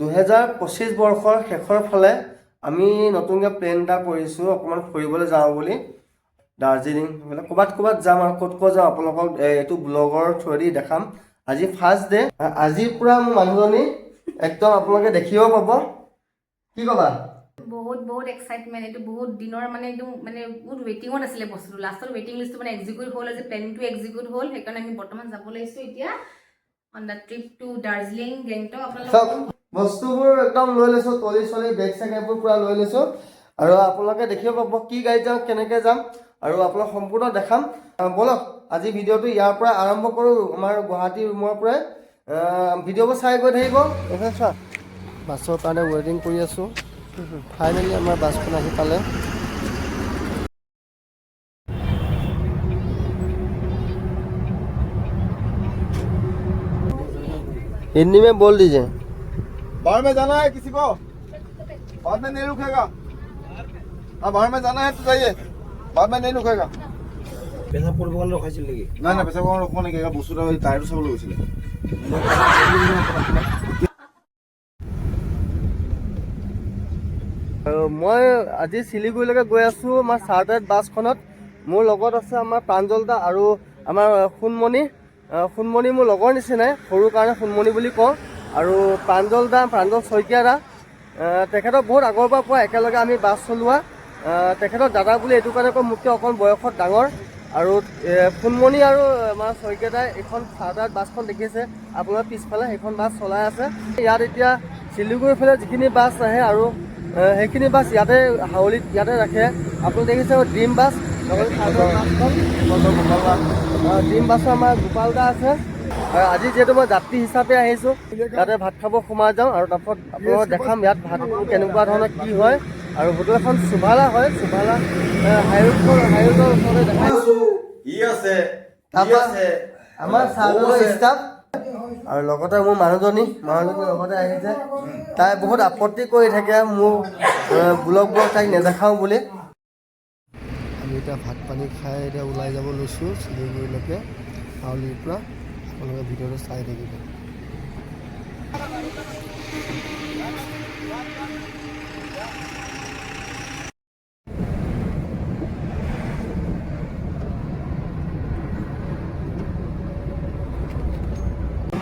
2025 বৰ্ষৰ শেষৰ ফালে আমি নতুনকৈ প্লেন এটা কৰিছোঁ অকণমান ফুৰিবলৈ যাওঁ বুলি দাৰ্জিলিং ক'ৰবাত যাম আৰু ক'ত যাওঁ আপোনালোকক এইটো ব্লগৰ থ্ৰুৱেদি দেখাম। আজি ফাৰ্ষ্ট ডে, আজিৰ পৰা মোৰ মানুহজনী একদম আপোনালোকে দেখিব পাব। কি ক'বা? বহুত এক্সাইটমেণ্ট, এইটো বহুত দিনৰ মানে একদম বহুত ৱেটিঙত আছিলে বস্তুটো। লাষ্টত ৱেটিং লিষ্টটো এক্সিকিউট হ'ল, আজি প্লেনিংটো এক্সিকিউট হ'ল। সেইকাৰণে আমি বৰ্তমান যাব লাগিছোঁ এতিয়া on the trip to Darjeeling Gangtok. আপোনালোকক বস্তুবোৰ একদম লৈ লৈছোঁ, ট্ৰলি বেগ চেগ এইবোৰ পূৰা লৈ লৈছোঁ আৰু আপোনালোকে দেখিব পাব কি গাড়ীত যাম, কেনেকৈ যাম আৰু আপোনাক সম্পূৰ্ণ দেখাম। ব'লক আজি ভিডিঅ'টো ইয়াৰ পৰা আৰম্ভ কৰোঁ, আমাৰ গুৱাহাটী ৰুমৰ পৰাই। ভিডিঅ'বোৰ চাই গৈ থাকিব। চোৱা, বাছৰ কাৰণে ৱেইটিং কৰি আছোঁ। ফাইনেলি আমাৰ বাছখন আহি পালে। हिंदी में बोल दीजिए। बाहर में जाना है किसी को? बाद में नहीं रुकेगा। हाँ, बाहर में जाना है तो जाइए, बाद में नहीं रुकेगा। পেশাব কৰিব কাৰণে ৰখাইছিল নেকি? নাই নাই, পেচাব ৰখিব নেকি? বস্তু এটা টায়াৰটো চাবলৈ গৈছিলে। মই আজি শিলিগুৰিলৈকে গৈ আছোঁ আমাৰ চাৰ্টাৰ্ড বাছখনত। মোৰ লগত আছে আমাৰ প্ৰাঞ্জল দা আৰু আমাৰ সোণমণি। সোণমণি মোৰ লগৰ নিচিনাই, সৰু কাৰণে সোণমণি বুলি কওঁ। আৰু প্ৰাঞ্জল শইকীয়া দা, তেখেতক বহুত আগৰ পৰা পোৱা, একেলগে আমি বাছ চলোৱা। তেখেতক দাদা বুলি এইটো কাৰণে কওঁ, মোতকৈ অকণ বয়সত ডাঙৰ। আৰু সোণমণি আৰু আমাৰ শইকীয়া দাই এইখন চাৰ্টাৰ্ড বাছখন দেখিছে আপোনাৰ পিছফালে, সেইখন বাছ চলাই আছে। ইয়াত এতিয়া শিলিগুৰিৰ ফালে যিখিনি বাছ আহে আৰু সেইখিনি বাছ ইয়াতে হাউলিত ইয়াতে ৰাখে। আপুনি দেখিছে ড্ৰিম বাছ, ড্ৰিম বাছৰ আমাৰ গোপাল দা আছে। আজি যিহেতু মই যাত্ৰী হিচাপে আহিছোঁ, ইয়াতে ভাত খাব সোমাই যাওঁ আৰু তাৰপিছত আপোনালোকক দেখাম ইয়াত ভাতটো কেনেকুৱা ধৰণৰ কি হয়। আৰু হোটেলখন চুভালা হয়, চুভালা হাইৰোডৰ ওচৰতে দেখাইছোঁ। আমাৰ চাৰ্টাৰৰ ষ্টাফ আৰু লগতে মোৰ মানুহজনী লগতে আহিছে। তাই বহুত আপত্তি কৰি থাকে মোৰ ব্লগবোৰ তাইক নেদেখাওঁ বুলি। আমি এতিয়া ভাত পানী খাই এতিয়া ওলাই যাব লৈছোঁ শিলিগুৰিলৈকে, হাউলিৰ পৰা। আপোনালোকে ভিডিঅ'টো চাই থাকিব।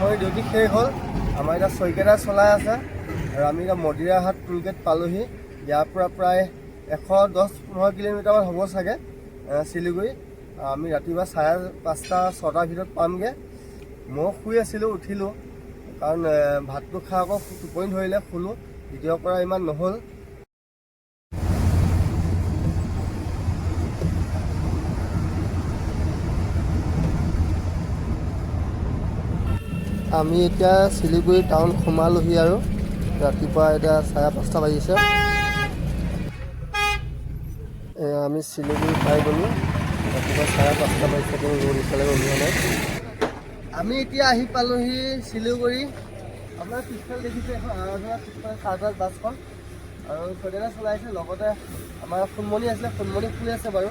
মই ডিউটি শেষ হ'ল, আমাৰ এতিয়া শইকীয়া চলাই আছে আৰু আমি এতিয়া মদিৰাহাট টোল গেট পালোহি। ইয়াৰ পৰা প্ৰায় 110-15 কিলোমিটাৰমান হ'ব চাগে শিলিগুৰি। আমি ৰাতিপুৱা 5:30-6টাৰ ভিতৰত পামগৈ। মই শুই আছিলোঁ, উঠিলোঁ কাৰণ ভাতটো খাই আকৌ টোপনি ধৰিলে, শুলোঁ। ভিডিঅ' কৰা ইমান নহ'ল। আমি এতিয়া শিলিগুৰি টাউন সোমালোহি আৰু ৰাতিপুৱা এতিয়া 5:30 বাজিছে। আমি শিলিগুৰি পাই গ'লোঁ, ৰাতিপুৱা 5:30 বাজিছে, কিন্তু ৰ'দ এতিয়ালৈকে ওলোৱা নাই। আমি এতিয়া আহি পালোহি শিলিগুৰি। আপোনাৰ পিছফালে দেখিছে এখন চাৰ্টাৰ্ড বাছখন আৰু সৈদানা চলাইছে। লগতে আমাৰ সোণমণি আছিলে, সোণমণি শুই আছে বাৰু।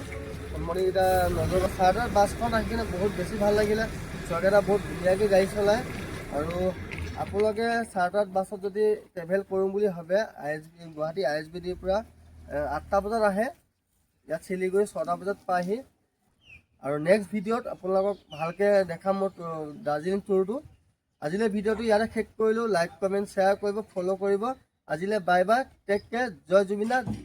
সোণমণি এতিয়া নজৰ চাৰ্টাৰ্ড বাছখন আহি কিনে বহুত বেছি ভাল লাগিলে। চৰকাৰে বহুত ধুনীয়াকৈ গাড়ী চলায়। আৰু আপোনালোকে চাৰ্টাৰ্ড বাছত যদি ট্ৰেভেল কৰোঁ বুলি ভাবে, গুৱাহাটী ISBDৰ পৰা 8টা বজাত আহে, ইয়াত শিলিগুৰি 6টা বজাত পায়হি। আৰু নেক্সট ভিডিঅ'ত আপোনালোকক ভালকৈ দেখাম মোৰ দাৰ্জিলিং টুৰটো। আজিলৈ ভিডিঅ'টো ইয়াতে শেষ কৰিলোঁ। লাইক, কমেণ্ট, শ্বেয়াৰ কৰিব, ফ'ল' কৰিব। আজিলৈ বাই বাই, টেক কেয়াৰ, জয় জুবিন দা।